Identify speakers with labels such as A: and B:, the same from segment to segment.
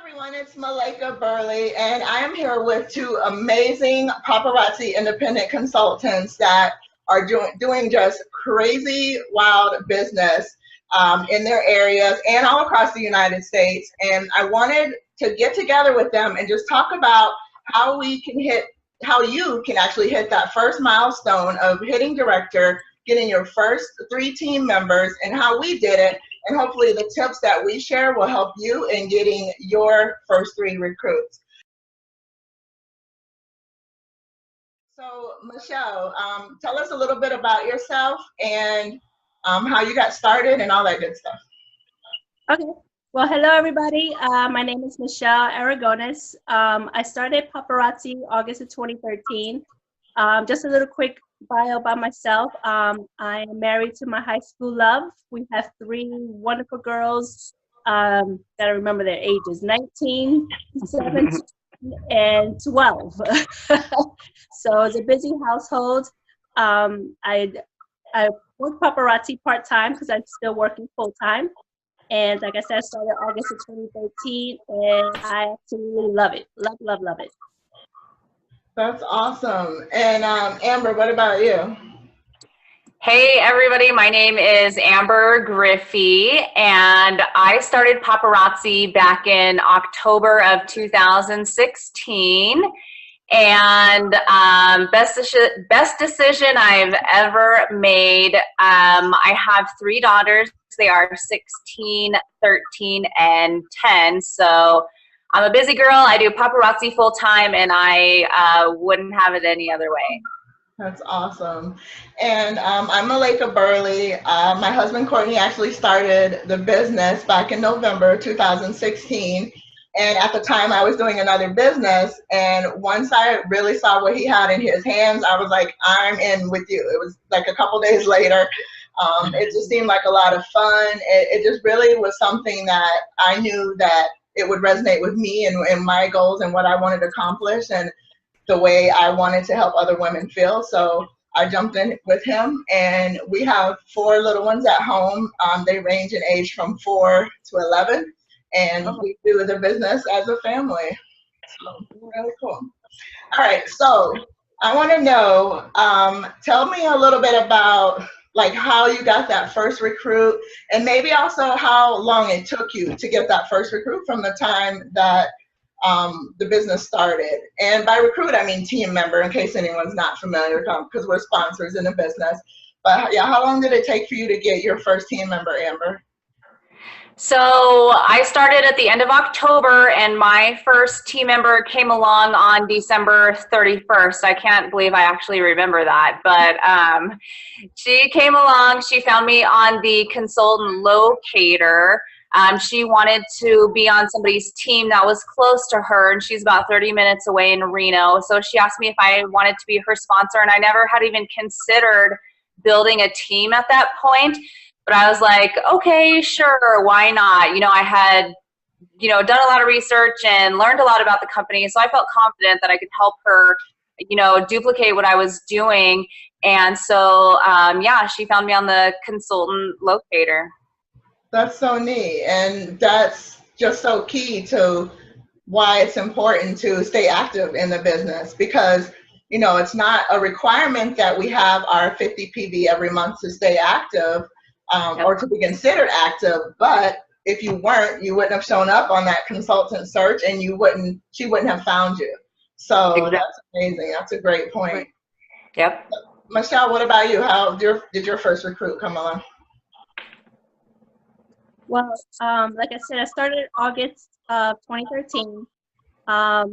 A: Everyone, it's Malaika Burley, and I am here with two amazing paparazzi independent consultants that are doing just crazy, wild business in their areas and all across the United States. And I wanted to get together with them and just talk about how how you can actually hit that first milestone of hitting director, getting your first 3 team members, and how we did it. And hopefully the tips that we share will help you in getting your first 3 recruits. So Michelle, tell us a little bit about yourself and how you got started and all that good stuff.
B: Okay. Well, hello, everybody. My name is Michelle Aragones. I started Paparazzi August of 2013. Just a little quick bio about myself. I am married to my high school love. We have 3 wonderful girls that I remember their ages, 19, 17, and 12. So it's a busy household. I work paparazzi part-time because I'm still working full-time. And like I said, I started August of 2013, and I absolutely love it. Love it.
A: That's awesome. And Amber, what about you?
C: Hey everybody, my name is Amber Griffey, and I started Paparazzi back in October of 2016. And best decision I've ever made. I have 3 daughters. They are 16, 13, and 10. So I'm a busy girl. I do paparazzi full time, and I wouldn't have it any other way.
A: That's awesome. And I'm Malaika Burley. My husband Courtney actually started the business back in November 2016. And at the time I was doing another business, and once I really saw what he had in his hands, I was like, I'm in with you. It was like a couple days later. It just seemed like a lot of fun. It just really was something that I knew that it would resonate with me and my goals and what I wanted to accomplish and the way I wanted to help other women feel. So I jumped in with him, and we have 4 little ones at home. They range in age from 4 to 11. And we do the business as a family. So really cool. All right, so I want to know, tell me a little bit about like how you got that first recruit, and maybe also how long it took you to get that first recruit from the time that the business started. And by recruit, I mean team member, in case anyone's not familiar, because we're sponsors in the business. But yeah, how long did it take for you to get your first team member, Amber?
C: So I started at the end of October, and my first team member came along on December 31st. I can't believe I actually remember that, but she came along. She found me on the consultant locator. She wanted to be on somebody's team that was close to her, and she's about 30 minutes away in Reno. So she asked me if I wanted to be her sponsor, and I never had even considered building a team at that point. But I was like, okay, sure, why not? You know, I had, done a lot of research and learned a lot about the company. So I felt confident that I could help her, duplicate what I was doing. And so, yeah, she found me on the consultant locator.
A: That's so neat. And that's just so key to why it's important to stay active in the business, because, it's not a requirement that we have our 50 PV every month to stay active. Or to be considered active, but if you weren't, you wouldn't have shown up on that consultant search, and she wouldn't have found you. So exactly. That's amazing. That's a great point.
C: Yep.
A: Michelle, what about you? How did your first recruit come along?
B: Well, like I said, I started August of 2013. I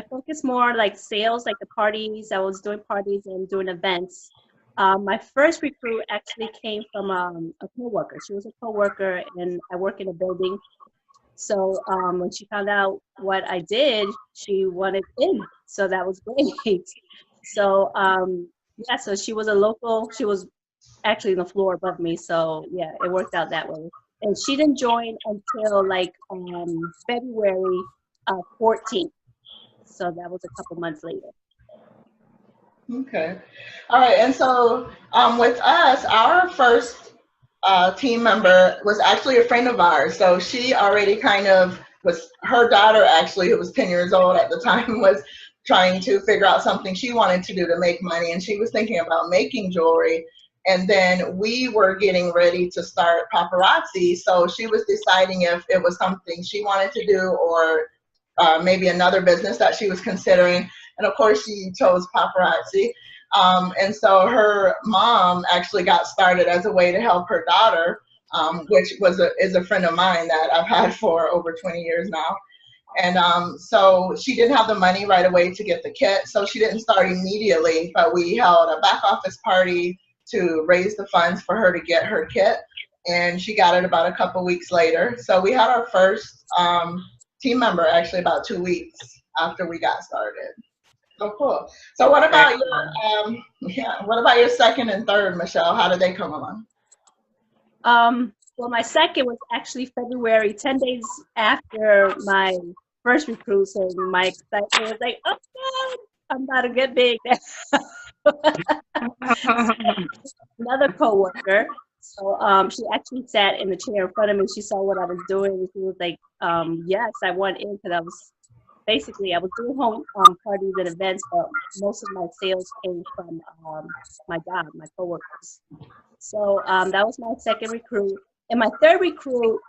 B: focused more like sales, like the parties. I was doing parties and doing events. My first recruit actually came from a coworker. She was a coworker, and I work in a building. So when she found out what I did, she wanted in. So that was great. So yeah, so she was a local. She was actually on the floor above me. So yeah, it worked out that way. And she didn't join until like February 14th. So that was a couple months later.
A: Okay. All right. And so with us, our first team member was actually a friend of ours. So she already kind of was her daughter, actually, who was 10 years old at the time, was trying to figure out something she wanted to do to make money, and she was thinking about making jewelry. And then we were getting ready to start Paparazzi, so she was deciding if it was something she wanted to do or maybe another business that she was considering. And of course, she chose Paparazzi. And so her mom actually got started as a way to help her daughter, which is a friend of mine that I've had for over 20 years now. And so she didn't have the money right away to get the kit, so she didn't start immediately, but we held a back office party to raise the funds for her to get her kit, and she got it about a couple weeks later. So we had our first team member actually about 2 weeks after we got started. So cool. So what about what about your second and third, Michelle? How did they come along?
B: Well, my second was actually February, 10 days after my first recruit. So my excitement was like, oh God, I'm about to get big. Another coworker. So she actually sat in the chair in front of me. She saw what I was doing, and she was like, yes, I want in, because I was doing home parties and events, but most of my sales came from my job, my coworkers. So that was my second recruit. And my third recruit,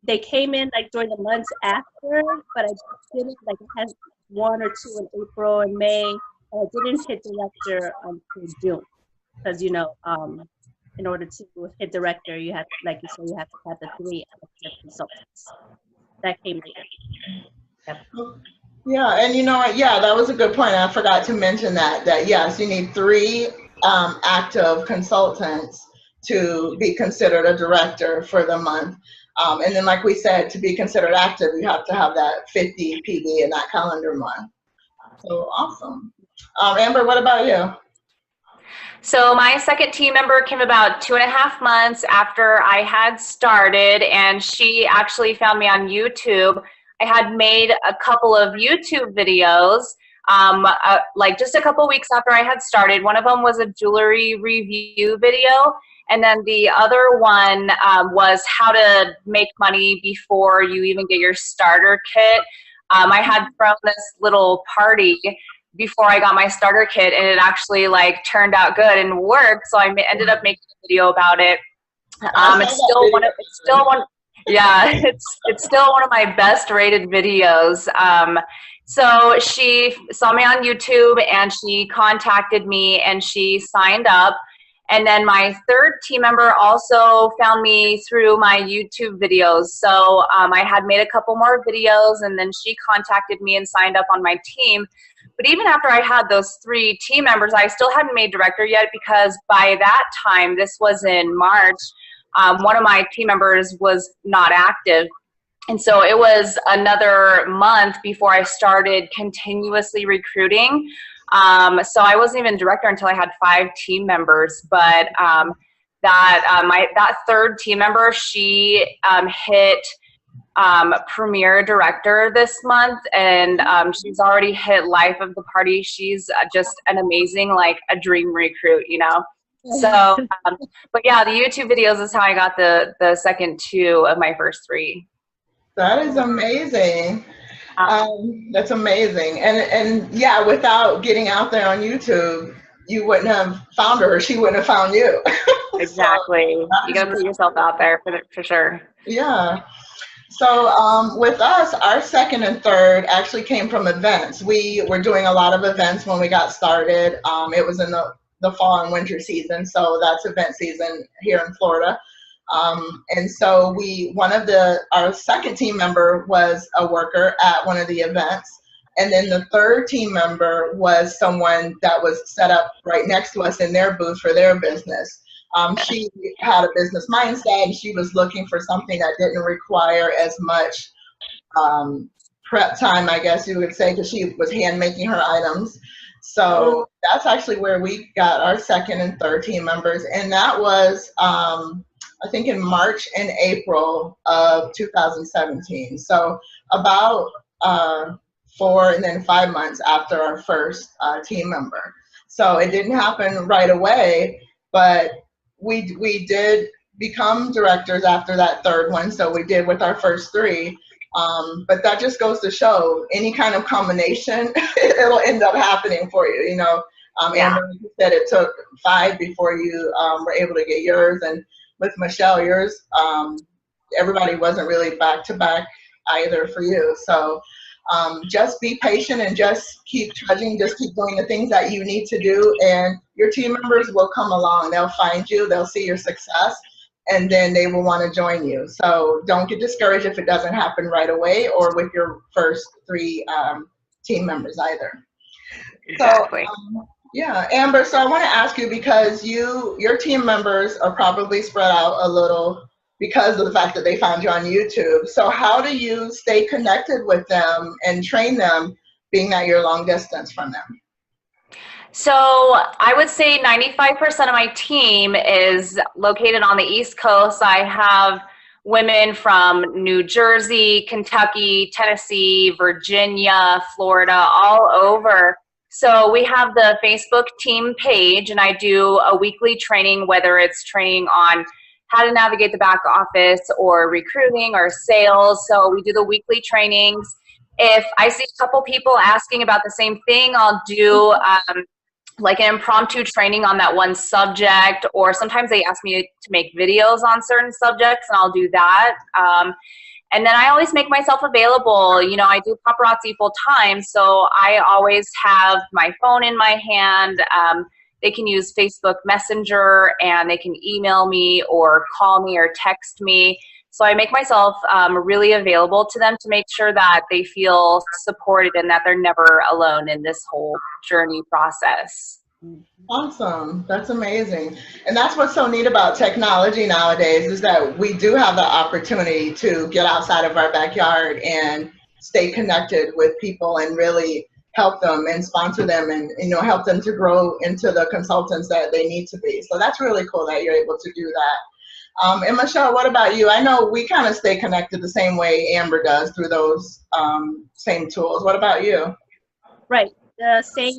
B: they came in like during the months after, but I didn't, like, I had 1 or 2 in April and May, and I didn't hit director until June, because, you know, in order to hit director, you have, like you said, you have to have the 3 active consultants. That came later. Yep.
A: Yeah, and you know what? Yeah, that was a good point. I forgot to mention that yes, you need 3 active consultants to be considered a director for the month. And then, like we said, to be considered active, you have to have that 50 PD in that calendar month. So awesome. Amber, what about you?
C: So my second team member came about 2.5 months after I had started, and she actually found me on YouTube. I had made a couple of YouTube videos, like just a couple weeks after I had started. One of them was a jewelry review video, and then the other one was how to make money before you even get your starter kit. I had thrown this little party before I got my starter kit, and it actually like turned out good and worked. So I ended up making a video about it. It's still one of my best rated videos. So she saw me on YouTube and she contacted me and she signed up. And then my third team member also found me through my YouTube videos. So I had made a couple more videos, and then she contacted me and signed up on my team. But even after I had those 3 team members, I still hadn't made director yet, because by that time, this was in March, one of my team members was not active. And so it was another month before I started continuously recruiting. So I wasn't even director until I had 5 team members. But that third team member, she hit premier director this month, and she's already hit life of the party. She's just an amazing, like a dream recruit, you know. So, but yeah, the YouTube videos is how I got the second 2 of my first 3.
A: That is amazing. That's amazing. And yeah, without getting out there on YouTube, you wouldn't have found her, or she wouldn't have found you.
C: Exactly. You gotta put yourself out there for sure.
A: Yeah. So with us, our second and third actually came from events. We were doing a lot of events when we got started. It was in the fall and winter season, so that's event season here in Florida. And so our second team member was a worker at one of the events, and then the third team member was someone that was set up right next to us in their booth for their business. She had a business mindset, and she was looking for something that didn't require as much prep time, I guess you would say, because she was hand making her items. So that's actually where we got our second and third team members, and that was I think in March and April of 2017. So about 4 and then 5 months after our first team member. So it didn't happen right away, but we did become directors after that third one. So we did with our first three. But that just goes to show any kind of combination, it'll end up happening for you, you know. Amber, you said it took 5 before you were able to get yours. And with Michelle, yours, everybody wasn't really back to back either for you. So just be patient and just keep trudging, just keep doing the things that you need to do, and your team members will come along. They'll find you, they'll see your success, and then they will want to join you. So don't get discouraged if it doesn't happen right away or with your first 3 team members either.
C: Exactly.
A: So, yeah, Amber, so I want to ask you, because your team members are probably spread out a little because of the fact that they found you on YouTube. So how do you stay connected with them and train them, being that you're long distance from them?
C: So I would say 95% of my team is located on the East Coast. I have women from New Jersey, Kentucky, Tennessee, Virginia, Florida, all over. So we have the Facebook team page, and I do a weekly training, whether it's training on how to navigate the back office or recruiting or sales. So we do the weekly trainings. If I see a couple people asking about the same thing, I'll do like an impromptu training on that one subject, or sometimes they ask me to make videos on certain subjects, and I'll do that. And then I always make myself available. You know, I do paparazzi full time, so I always have my phone in my hand. They can use Facebook Messenger, and they can email me or call me or text me. So I make myself really available to them to make sure that they feel supported and that they're never alone in this whole journey process.
A: Awesome. That's amazing. And that's what's so neat about technology nowadays, is that we do have the opportunity to get outside of our backyard and stay connected with people and really help them and sponsor them and, you know, help them to grow into the consultants that they need to be. So that's really cool that you're able to do that. And Michelle, what about you? I know we kind of stay connected the same way Amber does through those same tools. What about you?
B: Right. The same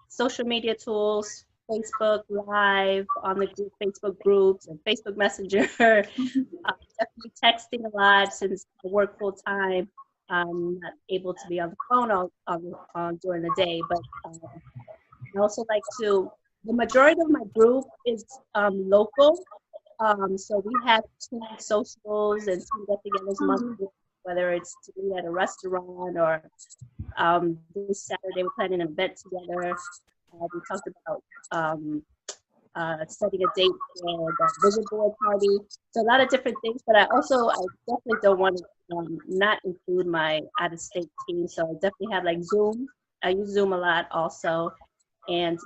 B: social media tools, Facebook Live, on the Facebook groups and Facebook Messenger. Definitely texting a lot since I work full time. I'm not able to be on the phone all during the day, but I also like to, the majority of my group is local. So we have team socials and team get-togethers monthly, whether it's to eat at a restaurant or this Saturday we're planning an event together. We talked about setting a date for the vision board party. So a lot of different things, but I definitely don't want to not include my out-of-state team. So I definitely have like Zoom. I use Zoom a lot also, and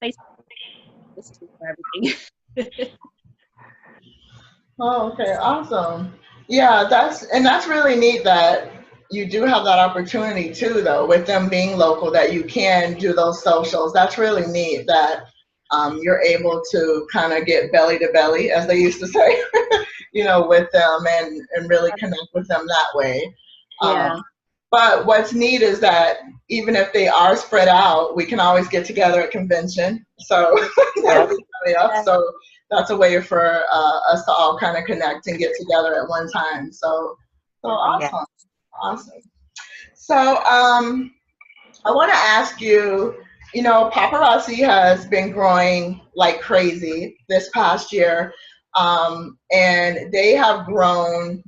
B: Facebook. This is for everything.
A: Oh, okay, awesome. Yeah, that's really neat that you do have that opportunity too, though, with them being local, that you can do those socials. That's really neat that you're able to kind of get belly to belly, as they used to say, you know, with them and really connect with them that way.
B: Yeah.
A: But what's neat is that even if they are spread out, we can always get together at convention. So that'll be coming up. So that's a way for us to all kind of connect and get together at one time. So awesome. Yeah. Awesome. So I want to ask you, you know, Paparazzi has been growing like crazy this past year. And they have grown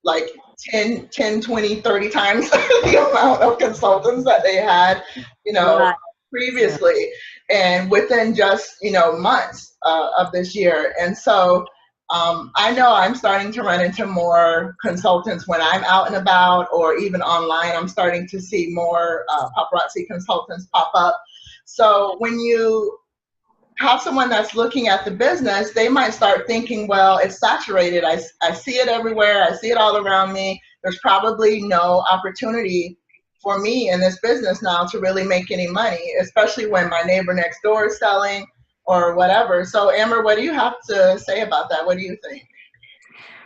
A: like 10, 20, 30 times the amount of consultants that they had, you know, previously, and within just, you know, months of this year. And so I know I'm starting to run into more consultants when I'm out and about, or even online. I'm starting to see more paparazzi consultants pop up. So when you have someone that's looking at the business, they might start thinking, well, it's saturated. I see it everywhere. I see it all around me. There's probably no opportunity for me in this business now to really make any money, especially when my neighbor next door is selling or whatever. So Amber, what do you have to say about that? What do you think?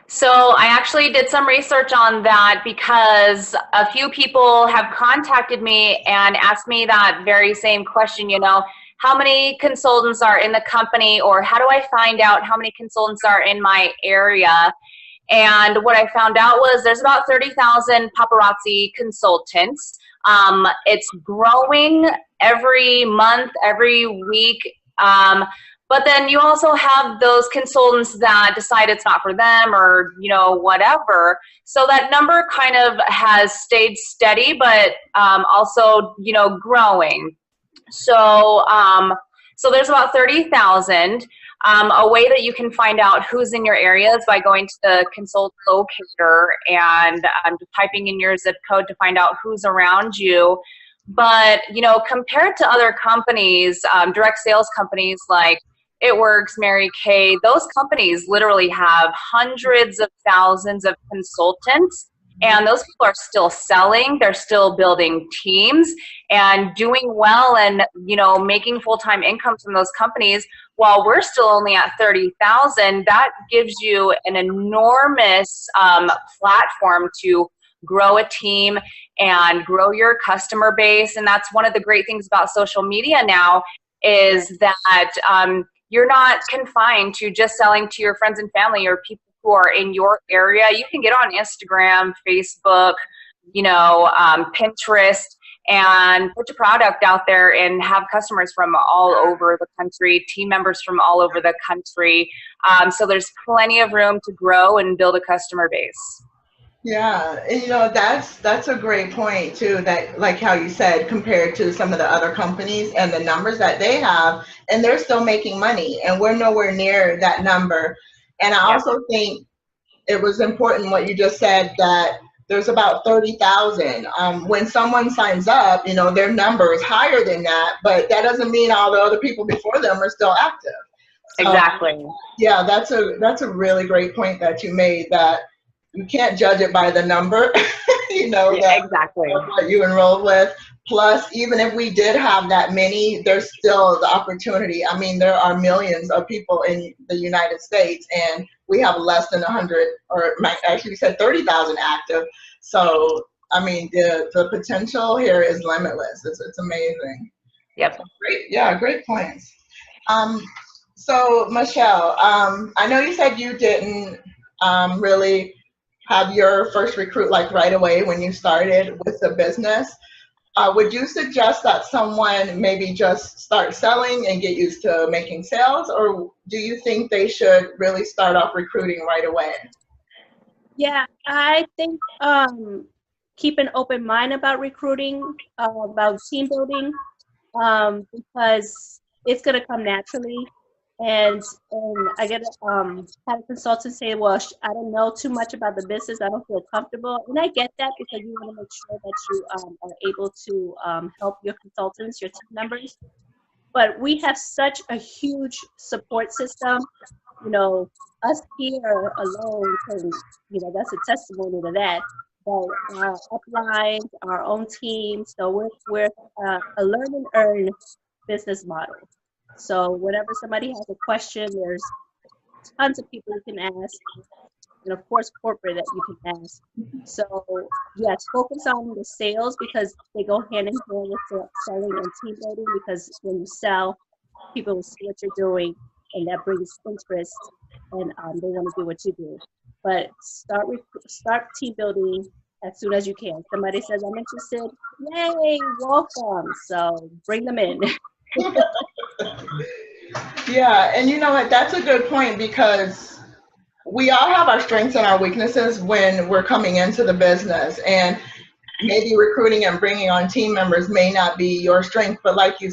C: So I actually did some research on that, because a few people have contacted me and asked me that very same question, you know, how many consultants are in the company, or how do I find out how many consultants are in my area? And what I found out was there's about 30,000 paparazzi consultants. It's growing every month, every week. But then you also have those consultants that decide it's not for them, or, you know, whatever. So that number kind of has stayed steady, but also, you know, growing. So, so there's about 30,000. A way that you can find out who's in your area is by going to the consult locator and just typing in your zip code to find out who's around you. But, you know, compared to other companies, direct sales companies like It Works, Mary Kay, those companies literally have hundreds of thousands of consultants, and those people are still selling, they're still building teams and doing well and, you know, making full-time incomes from those companies. While we're still only at 30,000, that gives you an enormous platform to grow a team and grow your customer base. And that's one of the great things about social media now, is that you're not confined to just selling to your friends and family or people who are in your area. You can get on Instagram, Facebook, you know, Pinterest, and put your product out there and have customers from all over the country, team members from all over the country. So there's plenty of room to grow and build a customer base.
A: Yeah, and you know, that's a great point too, that like how you said, compared to some of the other companies and the numbers that they have, and they're still making money, and we're nowhere near that number. And I also think it was important what you just said, that there's about 30,000. When someone signs up, you know, their number is higher than that, but that doesn't mean all the other people before them are still active. So,
C: exactly.
A: Yeah, that's a really great point that you made, that you can't judge it by the number, you know,
C: Yeah, exactly.
A: What you enrolled with. Plus, even if we did have that many, there's still the opportunity. I mean, there are millions of people in the United States, and we have less than 100, or actually you said 30,000 active. So, I mean, the potential here is limitless. It's amazing.
C: Yep.
A: Great. Yeah, great points. So, Michelle, I know you said you didn't really have your first recruit like right away when you started with the business. Would you suggest that someone maybe just start selling and get used to making sales, or do you think they should really start off recruiting right away?
B: Yeah, I think keep an open mind about recruiting, about team building, because it's gonna come naturally. And I get had a consultant say, well, I don't know too much about the business, I don't feel comfortable. And I get that, because you want to make sure that you are able to help your consultants, your team members. But we have such a huge support system. You know, us here alone can, you know, that's a testimony to that. But our upline, our own team, so we're a learn and earn business model. So whenever somebody has a question, there's tons of people you can ask, and of course corporate that you can ask. So yes, focus on the sales, because they go hand in hand with selling and team building, because when you sell, people will see what you're doing, and that brings interest, and they want to do what you do. But start team building as soon as you can. Somebody says, I'm interested, yay, welcome. So bring them in.
A: Yeah, and you know what, that's a good point, because we all have our strengths and our weaknesses when we're coming into the business, and maybe recruiting and bringing on team members may not be your strength, but like you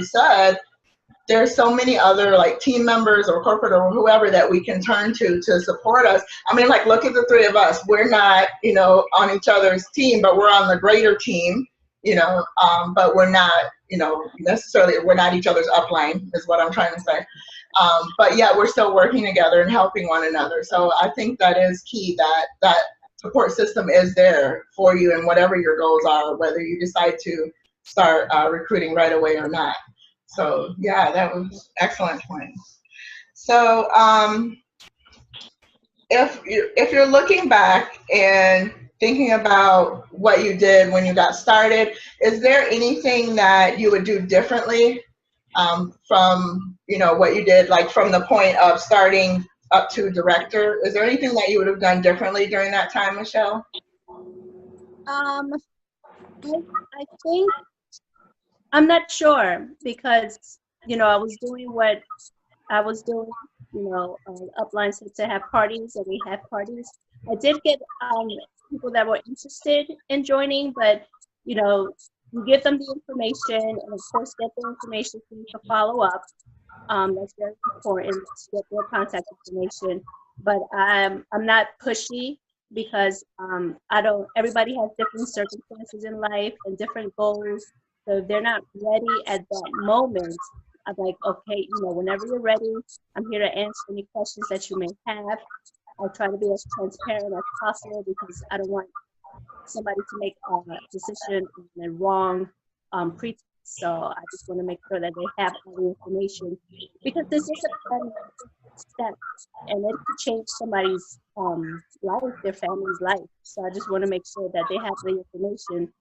A: said, there's so many other like team members or corporate or whoever that we can turn to support us. I mean, like, look at the three of us. We're not, you know, on each other's team, but we're on the greater team, you know, but we're not, you know, necessarily, we're not each other's upline is what I'm trying to say. But yeah, we're still working together and helping one another. So I think that is key, that support system is there for you and whatever your goals are, whether you decide to start recruiting right away or not. So yeah, that was excellent point. So if you're looking back and thinking about what you did when you got started, is there anything that you would do differently from, you know, what you did, like from the point of starting up to director? Is there anything that you would have done differently during that time, Michelle?
B: I think I'm not sure because, you know, I was doing what I was doing, you know, upline said to have parties, and we had parties. I did get people that were interested in joining, but, you know, you give them the information, and of course get the information for you to follow up. That's very important to get their contact information. But I'm not pushy because everybody has different circumstances in life and different goals. So if they're not ready at that moment, I'm like, okay, you know, whenever you're ready, I'm here to answer any questions that you may have. I try to be as transparent as possible because I don't want somebody to make a decision on the wrong pretext. So I just want to make sure that they have all the information, because this is a step and it could change somebody's life, their family's life. So I just want to make sure that they have the information.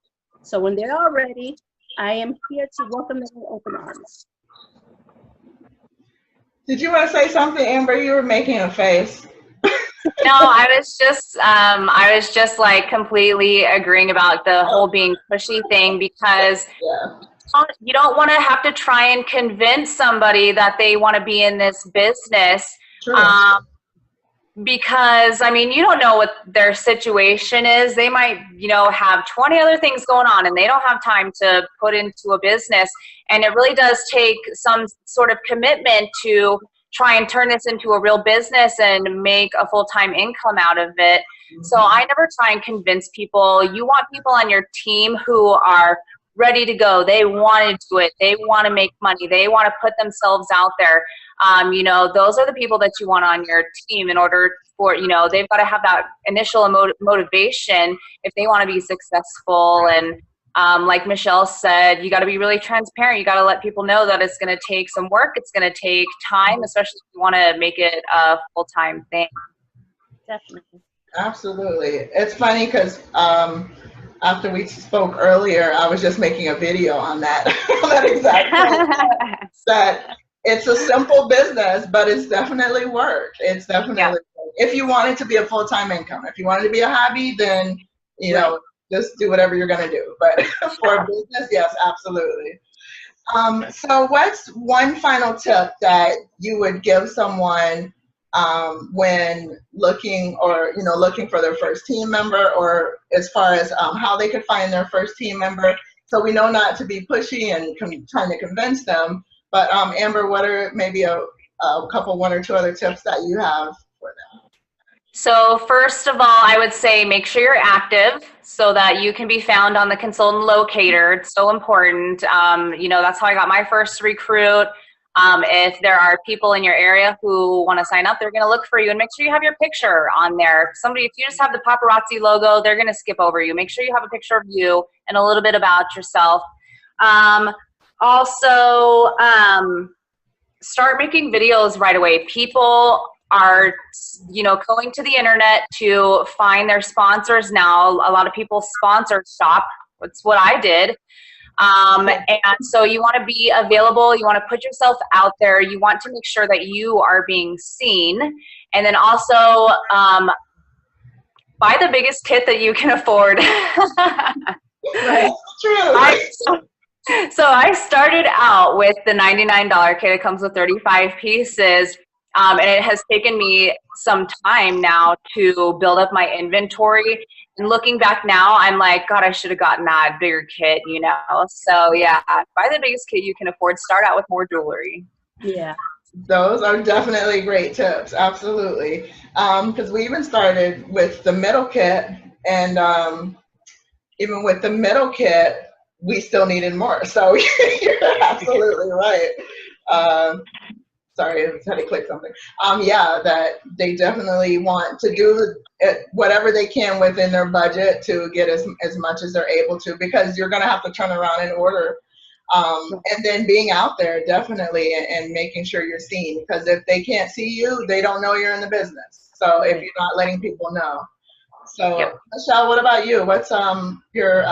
B: So when they're all ready, I am here to welcome them with open arms.
A: Did you want to say something, Amber? You were making a face.
C: No, I was just like completely agreeing about the whole being pushy thing, because you don't want to have to try and convince somebody that they want to be in this business. Because, I mean, you don't know what their situation is. They might, you know, have 20 other things going on and they don't have time to put into a business. And it really does take some sort of commitment to try and turn this into a real business and make a full-time income out of it. So I never try and convince people. You want people on your team who are ready to go. They want to do it. They want to make money. They want to put themselves out there. You know, those are the people that you want on your team in order for, you know, they've got to have that initial motivation if they want to be successful. And like Michelle said, you got to be really transparent. You got to let people know that it's going to take some work. It's going to take time, especially if you want to make it a full-time thing.
B: Definitely.
A: Absolutely. It's funny because after we spoke earlier, I was just making a video on that, that exact point, that it's a simple business, but it's definitely work. It's definitely work. If you want it to be a full-time income. If you want it to be a hobby, then, you know, just do whatever you're going to do. But for a business, yes, absolutely. So what's one final tip that you would give someone when looking for their first team member, or as far as how they could find their first team member? So we know not to be pushy and trying to convince them, but Amber, what are maybe a couple, one or two other tips that you have for them?
C: So first of all, I would say make sure you're active so that you can be found on the consultant locator. It's so important. You know, that's how I got my first recruit. If there are people in your area who want to sign up, they're going to look for you, and make sure you have your picture on there. If you just have the Paparazzi logo, they're going to skip over you. Make sure you have a picture of you and a little bit about yourself. Also, start making videos right away. People are, you know, going to the internet to find their sponsors now. A lot of people sponsor shop. That's what I did. And so you want to be available. You want to put yourself out there. You want to make sure that you are being seen. And then also buy the biggest kit that you can afford.
A: Right. True.
C: So I started out with the $99 kit. It comes with 35 pieces. And it has taken me some time now to build up my inventory. And looking back now, I'm like, God, I should have gotten that bigger kit, you know? So yeah, buy the biggest kit you can afford. Start out with more jewelry.
B: Yeah.
A: Those are definitely great tips. Absolutely. Because we even started with the middle kit, and even with the middle kit, we still needed more. So you're absolutely right. Sorry, I had to click something. Yeah, that they definitely want to do whatever they can within their budget to get as much as they're able to, because you're going to have to turn around and order. And then being out there, definitely, and making sure you're seen, because if they can't see you, they don't know you're in the business. So if you're not letting people know. So Michelle, what about you? What's your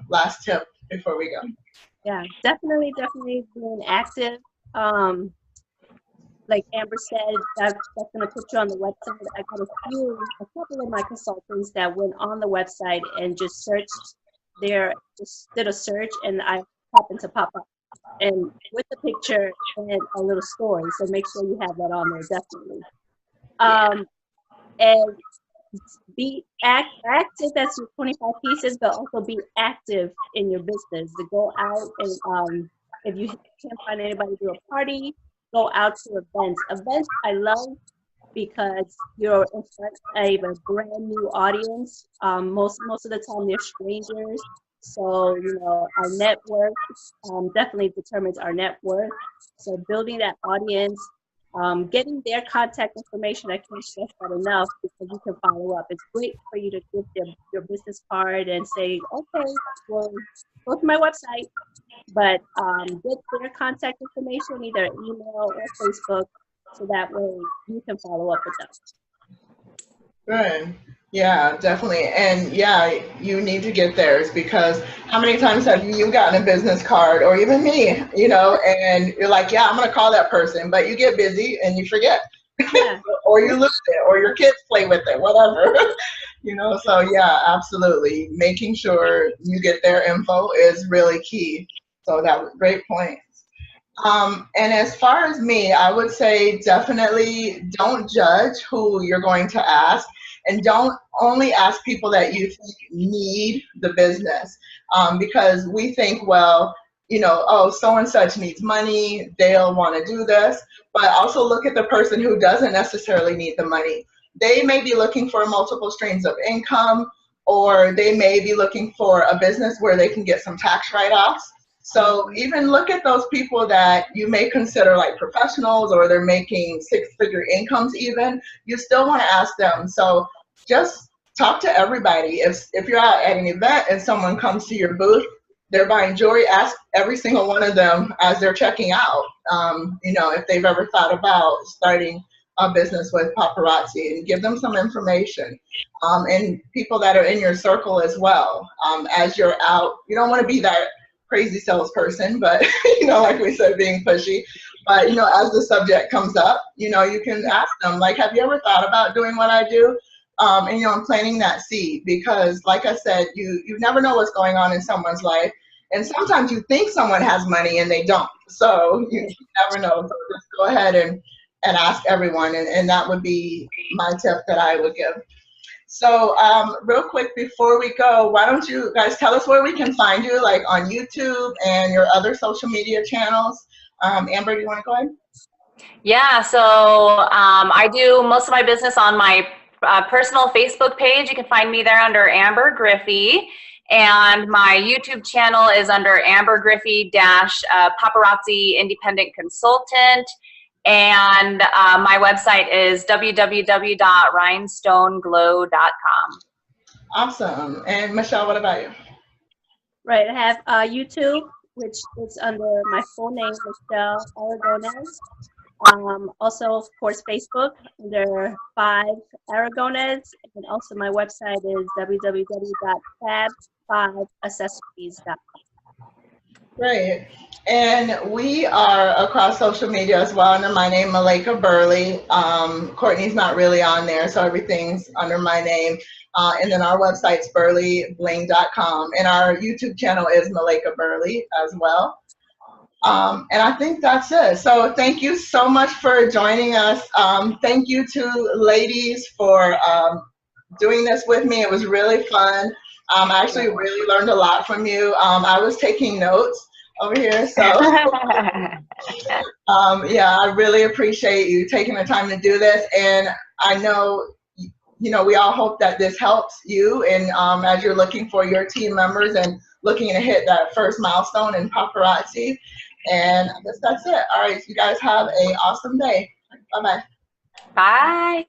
A: last tip before we go?
B: Yeah, definitely being active. Like Amber said, that's going to put you on the website. I got a couple of my consultants that went on the website and just searched there, just did a search, and I happened to pop up and with the picture and a little story. So make sure you have that on there, definitely. And be active. That's your 25 pieces, but also be active in your business. To go out and if you can't find anybody to do a party, go out to events. Events I love because you're in front of a brand new audience. Most of the time they're strangers. So, you know, our network definitely determines our net worth. So building that audience, getting their contact information, I can't stress that enough because you can follow up. It's great for you to give them your business card and say, okay, well, go to my website, but get their contact information, either email or Facebook, so that way you can follow up with them.
A: Good. Yeah, definitely. And yeah, you need to get theirs, because how many times have you gotten a business card, or even me, you know, and you're like, yeah, I'm going to call that person, but you get busy and you forget. Yeah. Or you lose it, or your kids play with it, whatever. You know, so yeah, absolutely. Making sure you get their info is really key. So that was great point. And as far as me, I would say definitely don't judge who you're going to ask, and don't only ask people that you think need the business, because we think, well, you know, oh, so and such needs money, they'll want to do this. But also look at the person who doesn't necessarily need the money. They may be looking for multiple streams of income, or they may be looking for a business where they can get some tax write-offs. So even look at those people that you may consider like professionals, or they're making six-figure incomes even. You still want to ask them. So just talk to everybody. If you're out at an event and someone comes to your booth, they're buying jewelry, ask every single one of them as they're checking out, you know, if they've ever thought about starting a business with Paparazzi, and give them some information. And people that are in your circle as well. As you're out, you don't want to be that crazy salesperson, but you know, like we said, being pushy. But you know, as the subject comes up, you know, you can ask them, like, have you ever thought about doing what I do? And you know, I'm planting that seed, because like I said, you never know what's going on in someone's life, and sometimes you think someone has money and they don't. So you never know. So just go ahead and ask everyone, and that would be my tip that I would give. So real quick before we go, why don't you guys tell us where we can find you, like on YouTube and your other social media channels. Amber, do you want to go ahead?
C: Yeah, so I do most of my business on my personal Facebook page. You can find me there under Amber Griffey. And my YouTube channel is under Amber Griffey Paparazzi Independent Consultant. And my website is www.rhinestoneglow.com.
A: Awesome. And Michelle, what about you?
B: Right, I have YouTube, which is under my full name, Michelle Aragones. Also, of course, Facebook under 5 Aragones. And also my website is www.fab5accessories.com.
A: Great. And we are across social media as well under my name, Malaika Burley. Courtney's not really on there, so everything's under my name. And then our website's burleybling.com. And our YouTube channel is Malaika Burley as well. And I think that's it. So thank you so much for joining us. Thank you to ladies for doing this with me. It was really fun. I actually really learned a lot from you. I was taking notes over here, so yeah, I really appreciate you taking the time to do this. And I know, you know, we all hope that this helps you, and as you're looking for your team members and looking to hit that first milestone in Paparazzi. And I guess that's it. All right, you guys have an awesome day. Bye-bye.
C: Bye.